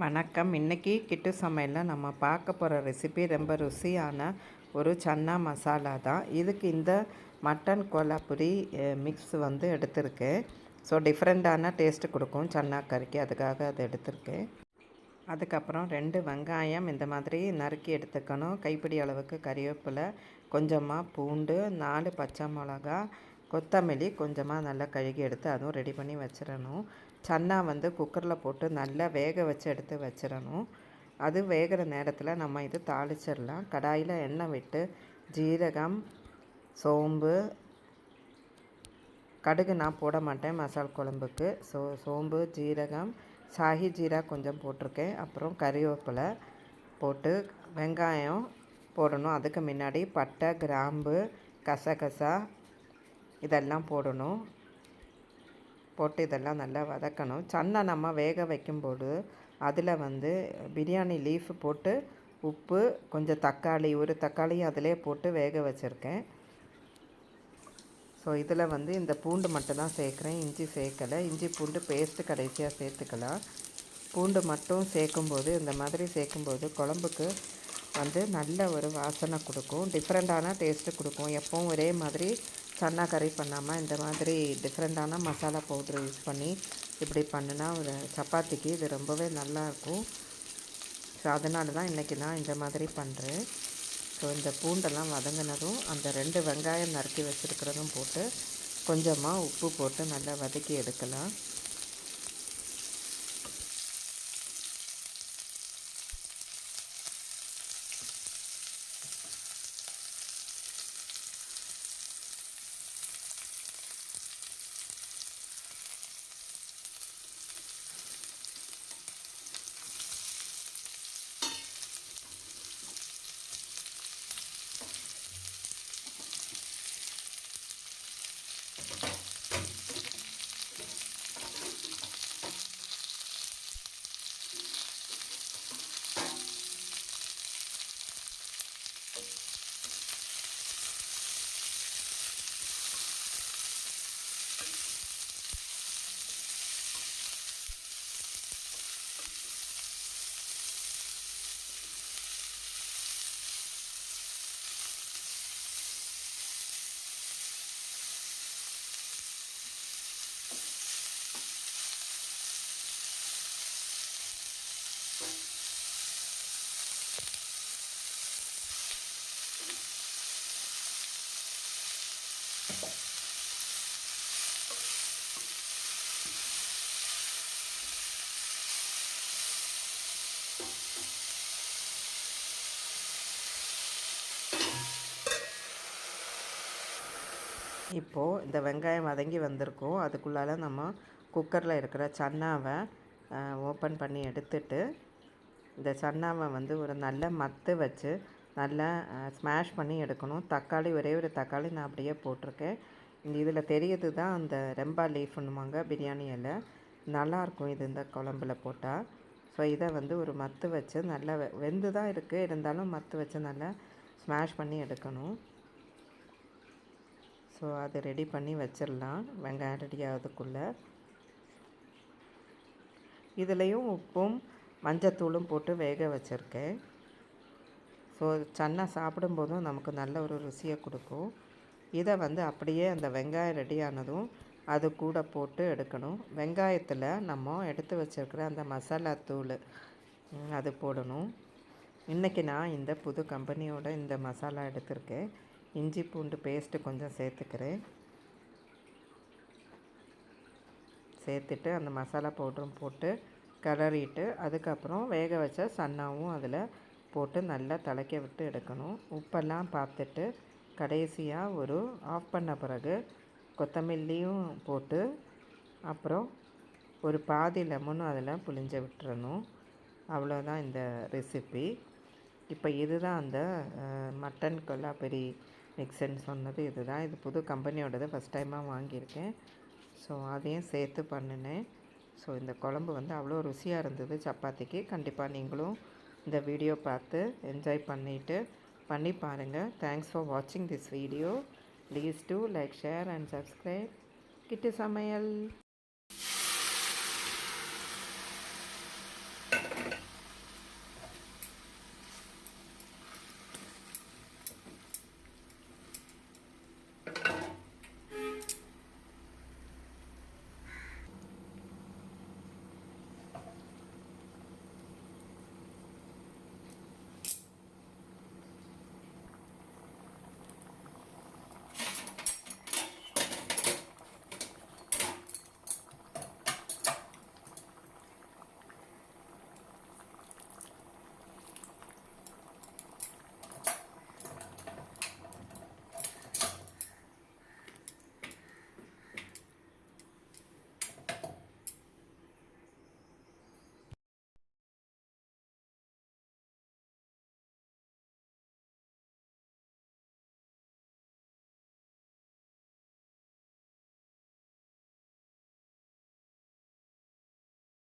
வணக்கம். இன்றைக்கி கிட்டு சமையலில் நம்ம பார்க்க போகிற ரெசிபி ரொம்ப ருசியான ஒரு சன்னா மசாலா தான். இதுக்கு இந்த மட்டன் கோலாப்புரி மிக்ஸ் வந்து எடுத்திருக்கேன். ஸோ டிஃப்ரெண்ட்டான டேஸ்ட்டு கொடுக்கும் சன்னா கறிக்கு, அதுக்காக அதை எடுத்திருக்கேன். அதுக்கப்புறம் 2 வெங்காயம் இந்த மாதிரி நறுக்கி எடுத்துக்கணும். கைப்பிடி அளவுக்கு கறிவேப்பிலை, கொஞ்சமாக பூண்டு, 4 பச்சை மிளகா, கொத்தமல்லி கொஞ்சமாக நல்லா கழுகி எடுத்து அதுவும் ரெடி பண்ணி வச்சிடணும். சன்னா வந்து குக்கரில் போட்டு நல்லா வேக வச்சு எடுத்து வச்சிடணும். அது வேகிற நேரத்தில் நம்ம இது தாளிச்சிடலாம். கடாயில் எண்ணெய் விட்டு ஜீரகம், சோம்பு, கடுகு நான் போட மாட்டேன் மசால் குழம்புக்கு. சோம்பு, ஜீரகம், சாஹி ஜீரா கொஞ்சம் போட்டிருக்கேன். அப்புறம் கறிவேப்பிலை போட்டு வெங்காயம் போடணும். அதுக்கு முன்னாடி பட்டை, கிராம்பு, கசகசா இதெல்லாம் போடணும். போட்டு இதெல்லாம் நல்லா வதக்கணும். சன்னா நம்ம வேக வைக்கும்போது அதில் வந்து பிரியாணி லீஃப் போட்டு உப்பு, கொஞ்சம் தக்காளி, ஒரு தக்காளியும் அதிலே போட்டு வேக வச்சுருக்கேன். ஸோ இதில் வந்து இந்த பூண்டு மட்டும்தான் சேர்க்குறேன், இஞ்சி சேர்க்கலை. இஞ்சி பூண்டு பேஸ்ட்டு கடைசியாக சேர்த்துக்கலாம். பூண்டு மட்டும் சேர்க்கும்போது இந்த மாதிரி சேர்க்கும்போது குழம்புக்கு வந்து நல்ல ஒரு வாசனை கொடுக்கும், டிஃப்ரெண்ட்டான டேஸ்ட்டு கொடுக்கும். எப்பவும் ஒரே மாதிரி சன்னா கறி பண்ணாமல் இந்த மாதிரி டிஃப்ரெண்ட்டான மசாலா பவுட்ரு யூஸ் பண்ணி இப்படி பண்ணுனா ஒரு சப்பாத்திக்கு இது ரொம்பவே நல்லாயிருக்கும். ஸோ அதனால தான் இன்றைக்கி நான் இந்த மாதிரி பண்ணுறேன். ஸோ இந்த பூண்டெல்லாம் வதங்கினதும் அந்த 2 வெங்காயம் நறுக்கி வச்சுருக்கிறதும் போட்டு கொஞ்சமாக உப்பு போட்டு நல்லா வதக்கி எடுக்கலாம். இப்போது இந்த வெங்காயம் வதங்கி வந்திருக்கும். அதுக்குள்ளால நம்ம குக்கரில் இருக்கிற சன்னாவை ஓப்பன் பண்ணி எடுத்துட்டு இந்த சன்னாவை வந்து ஒரு நல்ல மத்து வச்சு நல்லா ஸ்மாஷ் பண்ணி எடுக்கணும். தக்காளி, ஒரே ஒரு தக்காளி நான் அப்படியே போட்டிருக்கேன். இதில் தெரியுது தான் அந்த ரெம்பா லீஃப்னுவாங்க பிரியாணி இலை, நல்லாயிருக்கும் இது இந்த குழம்புல போட்டால். ஸோ இதை வந்து ஒரு மத்து வச்சு நல்லா வெந்து தான் இருக்குது, இருந்தாலும் மத்து வச்சு நல்லா ஸ்மாஷ் பண்ணி எடுக்கணும். ஸோ அதை ரெடி பண்ணி வச்சிடலாம் வெங்காயம் ரெடி ஆகிறதுக்குள்ளே. இதுலேயும் உப்பும் மஞ்சத்தூளும் போட்டு வேக வச்சுருக்கேன். ஸோ சன்னா சாப்பிடும்போதும் நமக்கு நல்ல ஒரு ருசியை கொடுக்கும். இதை வந்து அப்படியே அந்த வெங்காயம் ரெடி ஆனதும் அது கூட போட்டு எடுக்கணும். வெங்காயத்தில் நம்ம எடுத்து வச்சுருக்கிற அந்த மசாலா தூள் அது போடணும். இன்றைக்கி நான் இந்த புது கம்பெனியோட இந்த மசாலா எடுத்திருக்கேன். இஞ்சி பூண்டு பேஸ்ட்டு கொஞ்சம் சேர்த்துக்கிறேன். சேர்த்துட்டு அந்த மசாலா பவுடரும் போட்டு கிளறிட்டு அதுக்கப்புறம் வேக வச்ச சன்னாவும் அதில் போட்டு நல்லா திளைக்க விட்டு எடுக்கணும். உப்பெல்லாம் பார்த்துட்டு கடைசியாக ஒரு ஆஃப் பண்ண பிறகு கொத்தமல்லியும் போட்டு அப்புறம் ஒரு பாதி லெமனும் அதில் புழிஞ்ச விட்டுறணும். அவ்வளோதான் இந்த ரெசிபி. இப்போ இதுதான் அந்த மட்டன் கொல்லாப்பெரி மிக்ஸ்ன்னு சொன்னது இதுதான். இது புது கம்பெனியோடது, ஃபஸ்ட் டைமாக வாங்கியிருக்கேன். ஸோ அதையும் சேர்த்து பண்ணினேன். ஸோ இந்த குழம்பு வந்து அவ்வளோ ருசியாக இருந்தது சப்பாத்திக்கு. கண்டிப்பாக நீங்களும் இந்த வீடியோ பார்த்து என்ஜாய் பண்ணிவிட்டு பண்ணி பாருங்கள். தேங்க்ஸ் ஃபார் வாட்சிங் this video. Please do like, share and subscribe Kittu சமையல்.